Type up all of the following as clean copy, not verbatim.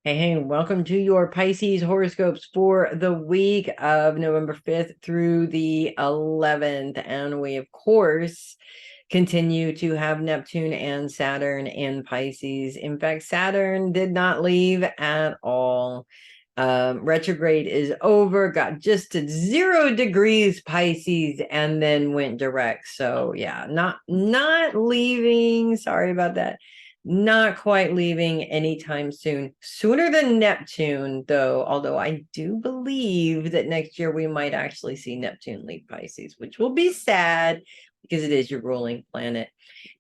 Hey, welcome to your Pisces horoscopes for the week of November 5th through the 11th. And we, of course, continue to have Neptune and Saturn in Pisces. In fact, Saturn did not leave at all. Retrograde is over, got just to 0 degrees Pisces, and then went direct. So yeah, not leaving. Sorry about that. Not quite leaving anytime soon. Sooner than Neptune, though, although I do believe that next year we might actually see Neptune leave Pisces, which will be sad because it is your ruling planet.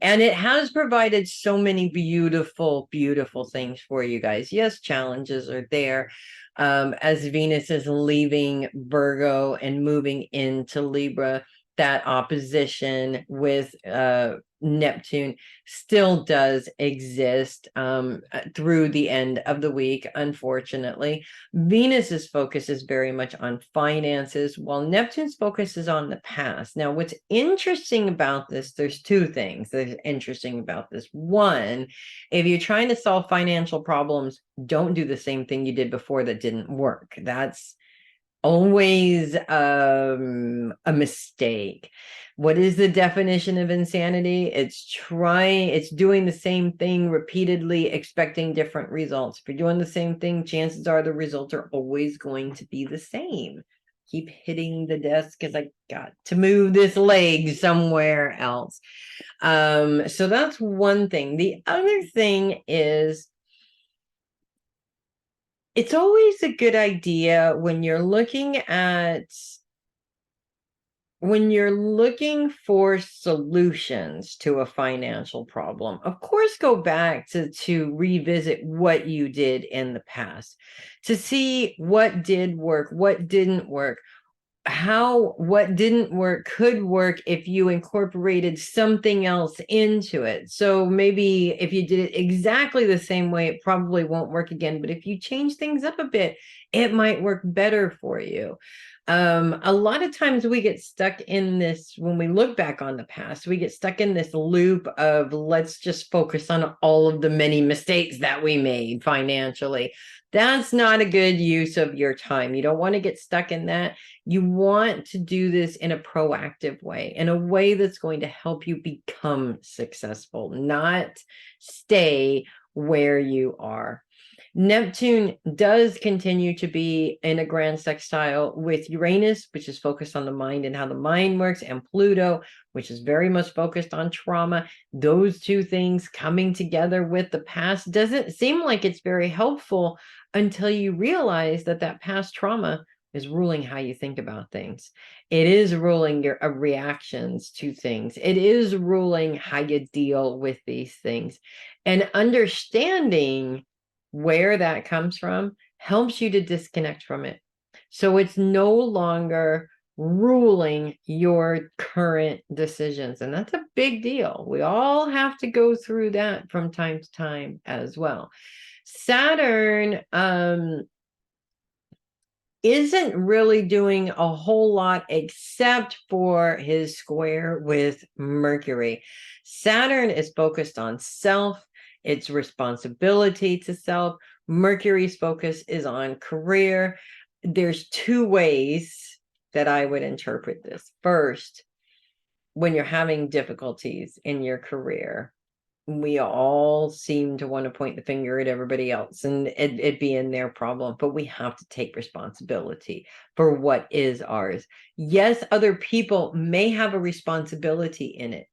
And it has provided so many beautiful, beautiful things for you guys. Yes, challenges are there. As Venus is leaving Virgo and moving into Libra, that opposition with Neptune still does exist through the end of the week, unfortunately. Venus's focus is very much on finances, while Neptune's focus is on the past. Now, what's interesting about this, there's two things that are interesting about this. One, if you're trying to solve financial problems, don't do the same thing you did before that didn't work. That's always a mistake. What is the definition of insanity? It's doing the same thing repeatedly, expecting different results. If you're doing the same thing, chances are the results are always going to be the same. Keep hitting the desk because I got to move this leg somewhere else. So that's one thing. The other thing is, it's always a good idea when you're looking for solutions to a financial problem. Of course, go back to revisit what you did in the past, to see what did work, what didn't work, how what didn't work could work if you incorporated something else into it. So maybe if you did it exactly the same way, it probably won't work again. But if you change things up a bit, it might work better for you. A lot of times we get stuck in this, when we look back on the past, we get stuck in this loop of let's just focus on all of the many mistakes that we made financially. That's not a good use of your time. You don't want to get stuck in that. You want to do this in a proactive way, in a way that's going to help you become successful, not stay where you are. Neptune does continue to be in a grand sextile with Uranus, which is focused on the mind and how the mind works, and Pluto, which is very much focused on trauma. Those two things coming together with the past doesn't seem like it's very helpful until you realize that that past trauma is ruling how you think about things. It is ruling your reactions to things. It is ruling how you deal with these things. And understanding where that comes from helps you to disconnect from it. So it's no longer ruling your current decisions. And that's a big deal. We all have to go through that from time to time as well. Saturn isn't really doing a whole lot except for his square with Mercury. Saturn is focused on self, its responsibility to self. Mercury's focus is on career. There's two ways that I would interpret this. First, when you're having difficulties in your career, we all seem to want to point the finger at everybody else and it being their problem, but we have to take responsibility for what is ours. Yes, other people may have a responsibility in it,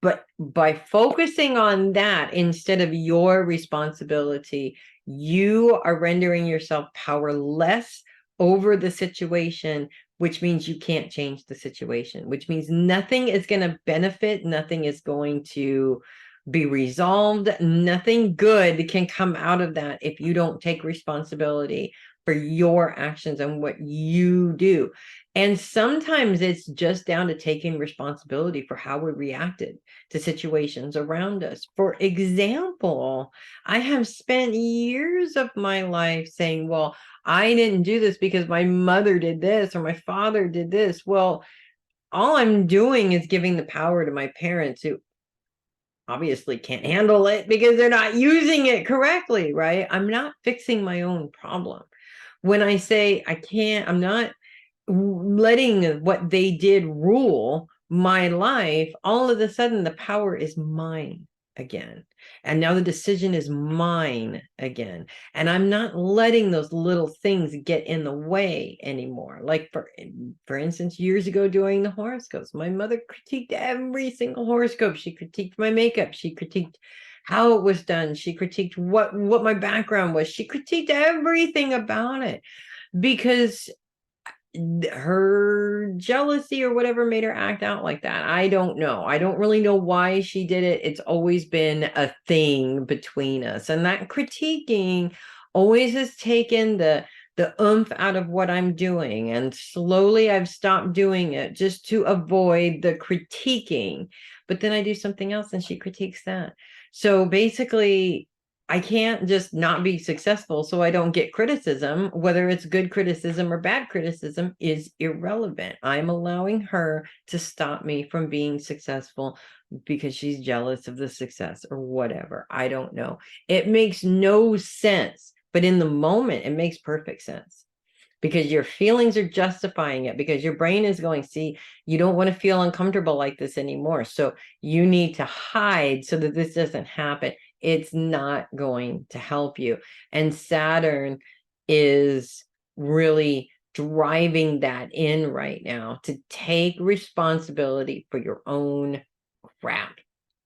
but by focusing on that instead of your responsibility, you are rendering yourself powerless over the situation, which means you can't change the situation, which means nothing is going to benefit, nothing is going to be resolved, nothing good can come out of that if you don't take responsibility for your actions and what you do. And sometimes it's just down to taking responsibility for how we reacted to situations around us. For example, I have spent years of my life saying, well, I didn't do this because my mother did this or my father did this. Well, all I'm doing is giving the power to my parents who obviously can't handle it because they're not using it correctly, right? I'm not fixing my own problem. When I say I can't, I'm not letting what they did rule my life. All of a sudden, the power is mine again. And now the decision is mine again. And I'm not letting those little things get in the way anymore. Like for instance, years ago doing the horoscopes, my mother critiqued every single horoscope. She critiqued my makeup. She critiqued how it was done. She critiqued what my background was. She critiqued everything about it because her jealousy or whatever made her act out like that. I don't know. I don't really know why she did it. It's always been a thing between us. And that critiquing always has taken the oomph out of what I'm doing. And slowly I've stopped doing it just to avoid the critiquing. But then I do something else and she critiques that. So basically, I can't just not be successful so I don't get criticism. Whether it's good criticism or bad criticism is irrelevant. I'm allowing her to stop me from being successful because she's jealous of the success or whatever. I don't know. It makes no sense, but in the moment, it makes perfect sense because your feelings are justifying it, because your brain is going, see, you don't want to feel uncomfortable like this anymore. So you need to hide so that this doesn't happen. It's not going to help you. And Saturn is really driving that in right now, to take responsibility for your own crap,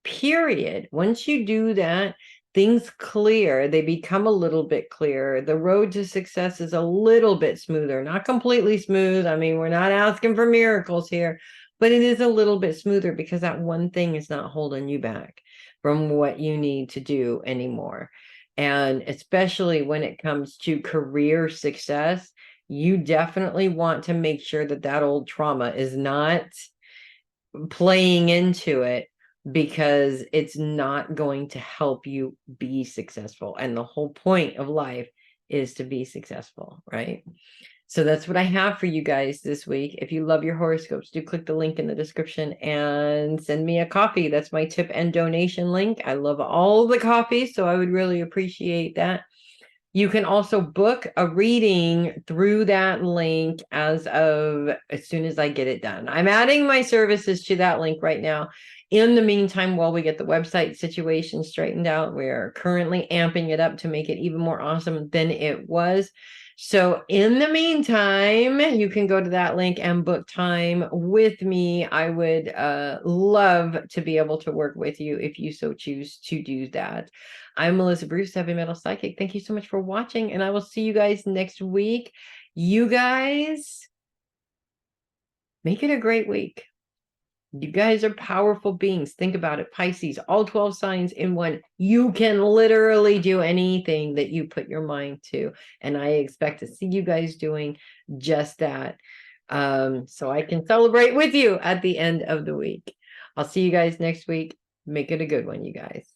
period. Once you do that, things clear. They become a little bit clearer. The road to success is a little bit smoother, not completely smooth. I mean, we're not asking for miracles here, but it is a little bit smoother because that one thing is not holding you back from what you need to do anymore. And especially when it comes to career success, you definitely want to make sure that that old trauma is not playing into it, because it's not going to help you be successful. And the whole point of life is to be successful, right? So that's what I have for you guys this week. If you love your horoscopes, do click the link in the description and send me a coffee. That's my tip and donation link. I love all the coffees, so I would really appreciate that. You can also book a reading through that link as soon as I get it done. I'm adding my services to that link right now. In the meantime, while we get the website situation straightened out, we're currently amping it up to make it even more awesome than it was. So in the meantime, you can go to that link and book time with me. I would love to be able to work with you if you so choose to do that. I'm Melissa Bruce, Heavy Metal Psychic. Thank you so much for watching, and I will see you guys next week. You guys, make it a great week. You guys are powerful beings. Think about it. Pisces, all 12 signs in one. You can literally do anything that you put your mind to. And I expect to see you guys doing just that. So I can celebrate with you at the end of the week. I'll see you guys next week. Make it a good one, you guys.